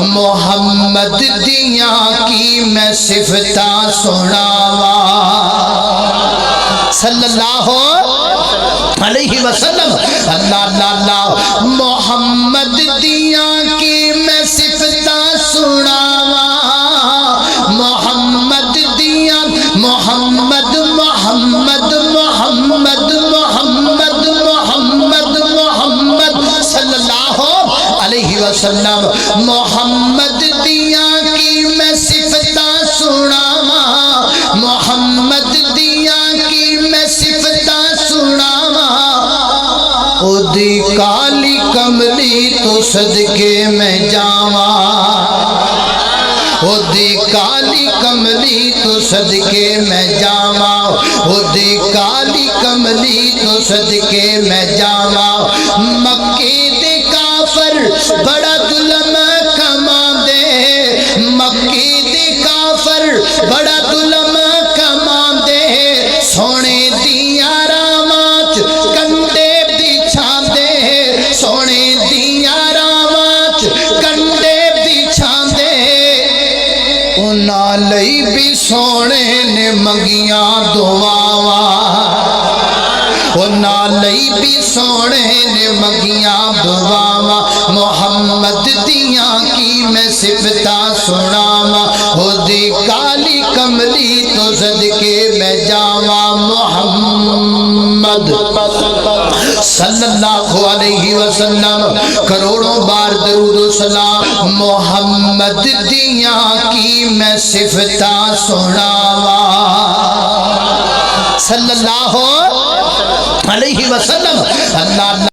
محمد دیاں کی میں صفتاں سناواں صلی اللہ علیہ وسلم اللہ اللہ اللہ محمد دیاں کی میں صفتاں سناواں محمد دیاں محمد محمد محمد محمد محمد محمد صلی اللہ علیہ وسلم محمد دیاں کی میں صفتاں سناواں محمد دیاں کی میں صفتاں سناواں او دی کالی کملی تو صدقے میں جاواں او دی کالی کملی تو صدقے میں جاواں او دی کالی کملی تو صدقے میں جاواں مکے دے کافر بڑا ظلم کما دے مکے دے کافر بڑا ظلم کما دے سونے دیاں راواں چ کنڈے بچھا دے سونے دیاں راواں چ کنڈے بچھا دے انہاں لئی بھی سونے نے منگیاں دعاواں انہاں لئی بھی سونے نے منگیاں دعاواں محمد دیاں کی میں صفتاں سناواں او دی کالی کملی تو صدقے میں جاواں محمد صلی اللہ علیہ وسلم کروڑوں بار درود و سلام محمد دیاں کی میں صفتاں سناواں صلی اللہ علیہ وسلم اللہ